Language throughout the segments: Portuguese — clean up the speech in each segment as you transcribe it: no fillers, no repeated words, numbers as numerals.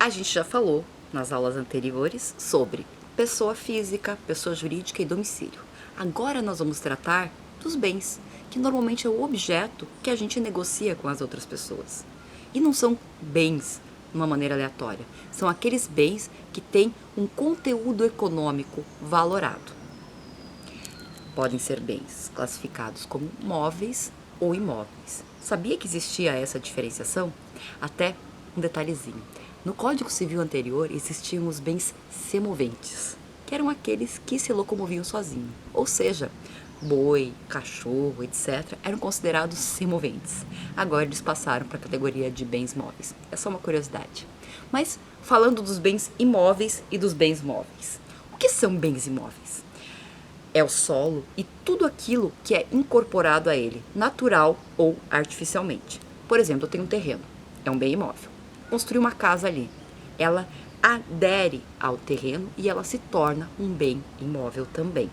A gente já falou nas aulas anteriores sobre pessoa física, pessoa jurídica e domicílio. Agora nós vamos tratar dos bens, que normalmente é o objeto que a gente negocia com as outras pessoas. E não são bens de uma maneira aleatória, são aqueles bens que têm um conteúdo econômico valorado. Podem ser bens classificados como móveis ou imóveis. Sabia que existia essa diferenciação? Até um detalhezinho. No Código Civil anterior existiam os bens semoventes, que eram aqueles que se locomoviam sozinhos. Ou seja, boi, cachorro, etc., eram considerados semoventes. Agora eles passaram para a categoria de bens móveis. É só uma curiosidade. Mas falando dos bens imóveis e dos bens móveis. O que são bens imóveis? É o solo e tudo aquilo que é incorporado a ele, natural ou artificialmente. Por exemplo, eu tenho um terreno, é um bem imóvel. Construí uma casa ali, ela adere ao terreno e ela se torna um bem imóvel também,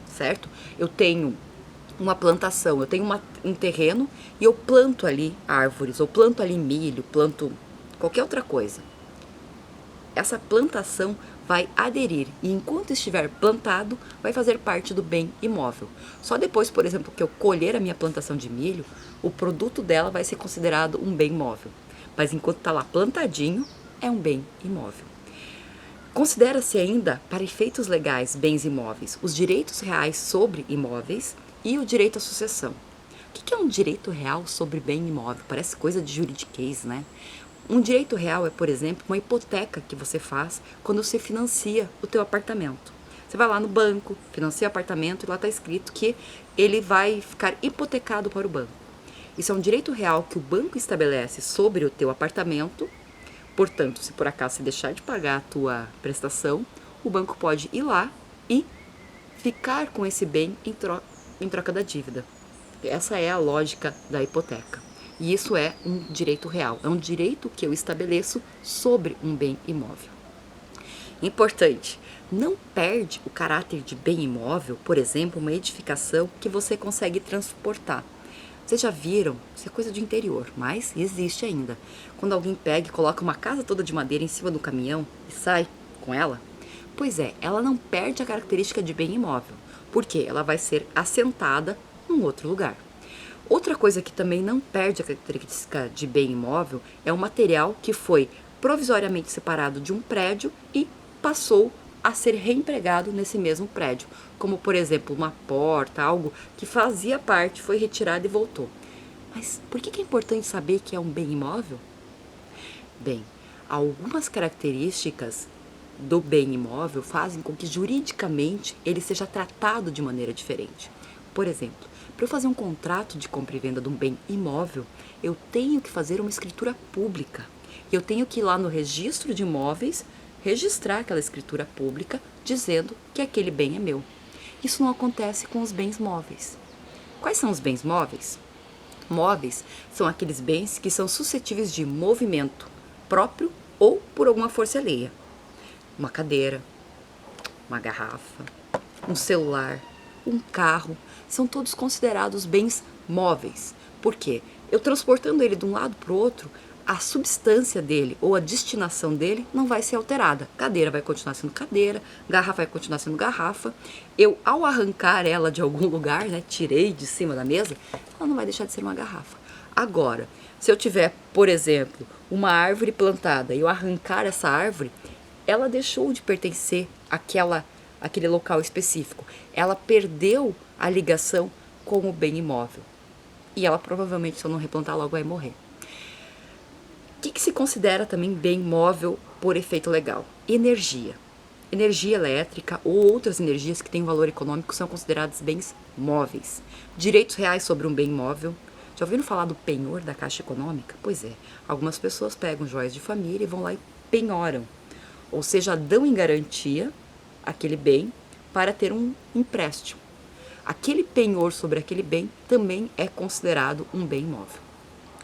certo? Eu tenho uma plantação, eu tenho um terreno e eu planto ali árvores, ou planto ali milho, planto qualquer outra coisa. Essa plantação vai aderir e enquanto estiver plantado, vai fazer parte do bem imóvel. Só depois, por exemplo, que eu colher a minha plantação de milho, o produto dela vai ser considerado um bem móvel. Mas enquanto está lá plantadinho, é um bem imóvel. Considera-se ainda, para efeitos legais, bens imóveis, os direitos reais sobre imóveis e o direito à sucessão. O que é um direito real sobre bem imóvel? Parece coisa de juridiquês, né? Um direito real é, por exemplo, uma hipoteca que você faz quando você financia o teu apartamento. Você vai lá no banco, financia o apartamento e lá está escrito que ele vai ficar hipotecado para o banco. Isso é um direito real que o banco estabelece sobre o teu apartamento. Portanto, se por acaso você deixar de pagar a tua prestação, o banco pode ir lá e ficar com esse bem em troca da dívida. Essa é a lógica da hipoteca. E isso é um direito real, é um direito que eu estabeleço sobre um bem imóvel. Importante, não perde o caráter de bem imóvel, por exemplo, uma edificação que você consegue transportar. Vocês já viram? Isso é coisa de interior, mas existe ainda. Quando alguém pega e coloca uma casa toda de madeira em cima do caminhão e sai com ela, pois é, ela não perde a característica de bem imóvel, porque ela vai ser assentada num outro lugar. Outra coisa que também não perde a característica de bem imóvel é o material que foi provisoriamente separado de um prédio e passou a ser reempregado nesse mesmo prédio, como por exemplo uma porta, algo que fazia parte, foi retirado e voltou. Mas por que é importante saber que é um bem imóvel? Bem, algumas características do bem imóvel fazem com que juridicamente ele seja tratado de maneira diferente. Por exemplo, para eu fazer um contrato de compra e venda de um bem imóvel, eu tenho que fazer uma escritura pública. Eu tenho que ir lá no registro de imóveis, registrar aquela escritura pública, dizendo que aquele bem é meu. Isso não acontece com os bens móveis. Quais são os bens móveis? Móveis são aqueles bens que são suscetíveis de movimento próprio ou por alguma força alheia. Uma cadeira, uma garrafa, um celular, um carro, são todos considerados bens móveis. Por quê? Eu transportando ele de um lado para o outro, a substância dele ou a destinação dele não vai ser alterada. Cadeira vai continuar sendo cadeira, garrafa vai continuar sendo garrafa. Eu, ao arrancar ela de algum lugar, né, tirei de cima da mesa, ela não vai deixar de ser uma garrafa. Agora, se eu tiver, por exemplo, uma árvore plantada e eu arrancar essa árvore, ela deixou de pertencer àquele local específico. Ela perdeu a ligação com o bem imóvel. E ela provavelmente, se eu não replantar, logo vai morrer. O que se considera também bem móvel por efeito legal? Energia. Energia elétrica ou outras energias que têm valor econômico são consideradas bens móveis. Direitos reais sobre um bem móvel. Já ouviram falar do penhor da Caixa Econômica? Pois é, algumas pessoas pegam joias de família e vão lá e penhoram. Ou seja, dão em garantia aquele bem para ter um empréstimo. Aquele penhor sobre aquele bem também é considerado um bem imóvel.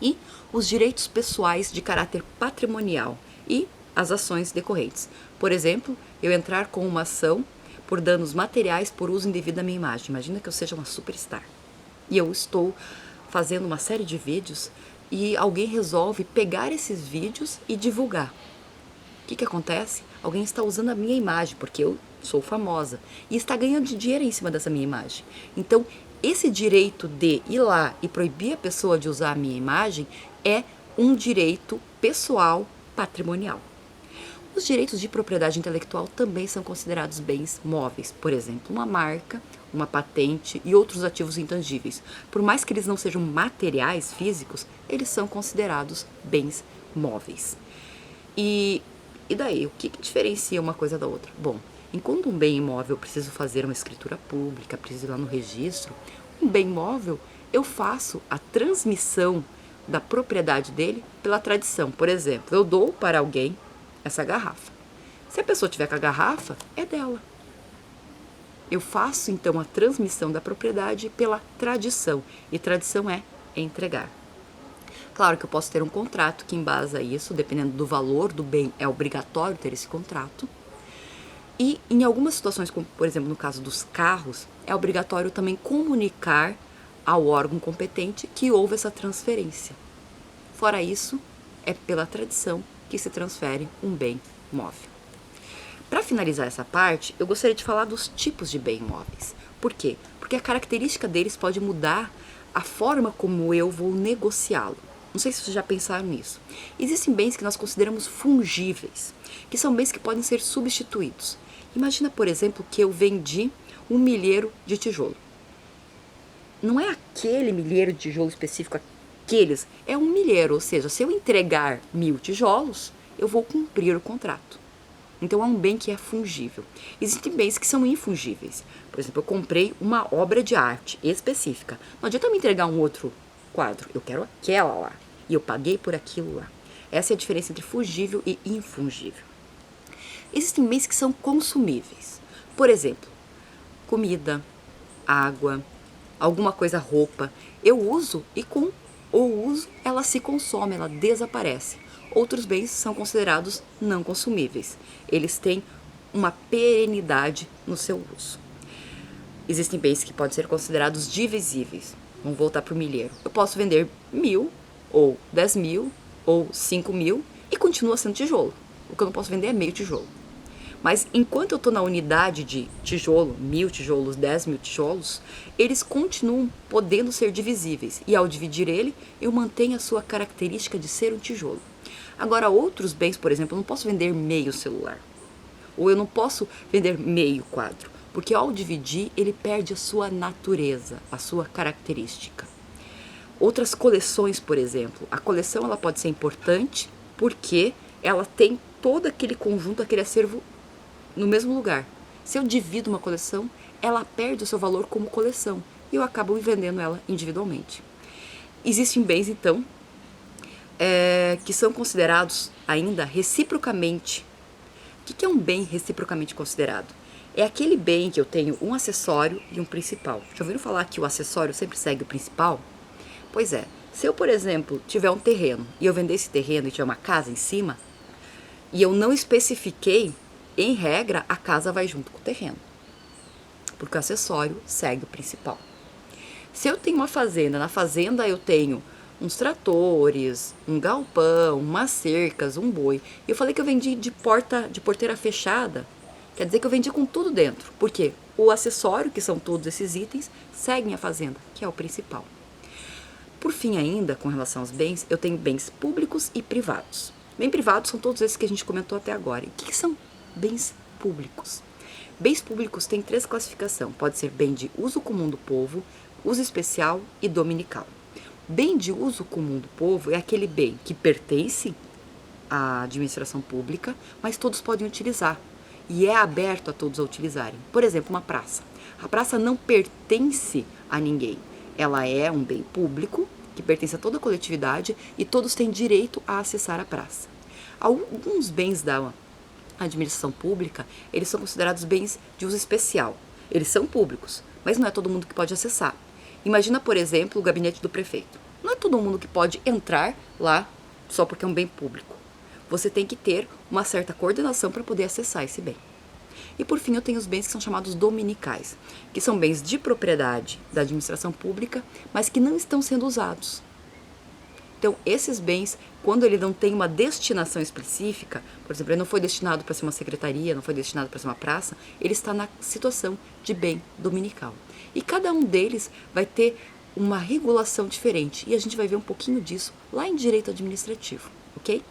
E os direitos pessoais de caráter patrimonial e as ações decorrentes. Por exemplo, eu entrar com uma ação por danos materiais por uso indevido da minha imagem. Imagina que eu seja uma superstar. E eu estou fazendo uma série de vídeos e alguém resolve pegar esses vídeos e divulgar. que acontece? Alguém está usando a minha imagem, porque eu sou famosa, e está ganhando dinheiro em cima dessa minha imagem. Então, esse direito de ir lá e proibir a pessoa de usar a minha imagem é um direito pessoal patrimonial. Os direitos de propriedade intelectual também são considerados bens móveis, por exemplo, uma marca, uma patente e outros ativos intangíveis. Por mais que eles não sejam materiais físicos, eles são considerados bens móveis. E daí, o que diferencia uma coisa da outra? Bom, enquanto um bem imóvel eu preciso fazer uma escritura pública, preciso ir lá no registro, um bem móvel eu faço a transmissão da propriedade dele pela tradição. Por exemplo, eu dou para alguém essa garrafa. Se a pessoa tiver com a garrafa, é dela. Eu faço então a transmissão da propriedade pela tradição. E tradição é entregar. Claro que eu posso ter um contrato que embasa isso, dependendo do valor do bem, é obrigatório ter esse contrato. E em algumas situações, como por exemplo no caso dos carros, é obrigatório também comunicar ao órgão competente que houve essa transferência. Fora isso, é pela tradição que se transfere um bem móvel. Para finalizar essa parte, eu gostaria de falar dos tipos de bens móveis. Por quê? Porque a característica deles pode mudar a forma como eu vou negociá-lo. Não sei se vocês já pensaram nisso. Existem bens que nós consideramos fungíveis, que são bens que podem ser substituídos. Imagina, por exemplo, que eu vendi um milheiro de tijolo. Não é aquele milheiro de tijolo específico, aqueles. É um milheiro, ou seja, se eu entregar 1000 tijolos, eu vou cumprir o contrato. Então é um bem que é fungível. Existem bens que são infungíveis. Por exemplo, eu comprei uma obra de arte específica. Não adianta eu me entregar um outro quadro. Eu quero aquela lá. E eu paguei por aquilo lá. Essa é a diferença entre fungível e infungível. Existem bens que são consumíveis. Por exemplo, comida, água, alguma coisa, roupa. Eu uso e com o uso ela se consome, ela desaparece. Outros bens são considerados não consumíveis. Eles têm uma perenidade no seu uso. Existem bens que podem ser considerados divisíveis. Vamos voltar para o milheiro. Eu posso vender 1000, ou 10.000, ou 5.000 e continua sendo tijolo. O que eu não posso vender é meio tijolo. Mas enquanto eu estou na unidade de tijolo, 1000 tijolos, 10.000 tijolos, eles continuam podendo ser divisíveis. E ao dividir ele, eu mantenho a sua característica de ser um tijolo. Agora, outros bens, por exemplo, eu não posso vender meio celular. Ou eu não posso vender meio quadro. Porque ao dividir, ele perde a sua natureza, a sua característica. Outras coleções, por exemplo. A coleção ela pode ser importante porque ela tem todo aquele conjunto, aquele acervo no mesmo lugar. Se eu divido uma coleção, ela perde o seu valor como coleção. E eu acabo vendendo ela individualmente. Existem bens, então, que são considerados ainda reciprocamente. O que é um bem reciprocamente considerado? É aquele bem que eu tenho um acessório e um principal. Já ouviram falar que o acessório sempre segue o principal? Pois é, se eu, por exemplo, tiver um terreno e eu vender esse terreno e tiver uma casa em cima, e eu não especifiquei, em regra, a casa vai junto com o terreno. Porque o acessório segue o principal. Se eu tenho uma fazenda, na fazenda eu tenho uns tratores, um galpão, umas cercas, um boi. Eu falei que eu vendi de porteira fechada, quer dizer que eu vendi com tudo dentro. Por quê? O acessório, que são todos esses itens, seguem a fazenda, que é o principal. Por fim ainda, com relação aos bens, eu tenho bens públicos e privados. Bem privados são todos esses que a gente comentou até agora. E o que são bens públicos? Bens públicos têm 3 classificações. Pode ser bem de uso comum do povo, uso especial e dominical. Bem de uso comum do povo é aquele bem que pertence à administração pública, mas todos podem utilizar e é aberto a todos a utilizarem. Por exemplo, uma praça. A praça não pertence a ninguém. Ela é um bem público que pertence a toda a coletividade e todos têm direito a acessar a praça. Alguns bens da administração pública, eles são considerados bens de uso especial. Eles são públicos, mas não é todo mundo que pode acessar. Imagina, por exemplo, o gabinete do prefeito. Não é todo mundo que pode entrar lá só porque é um bem público. Você tem que ter uma certa coordenação para poder acessar esse bem. E por fim eu tenho os bens que são chamados dominicais, que são bens de propriedade da administração pública, mas que não estão sendo usados. Então, esses bens, quando ele não tem uma destinação específica, por exemplo, ele não foi destinado para ser uma secretaria, não foi destinado para ser uma praça, ele está na situação de bem dominical. E cada um deles vai ter uma regulação diferente, e a gente vai ver um pouquinho disso lá em direito administrativo, ok?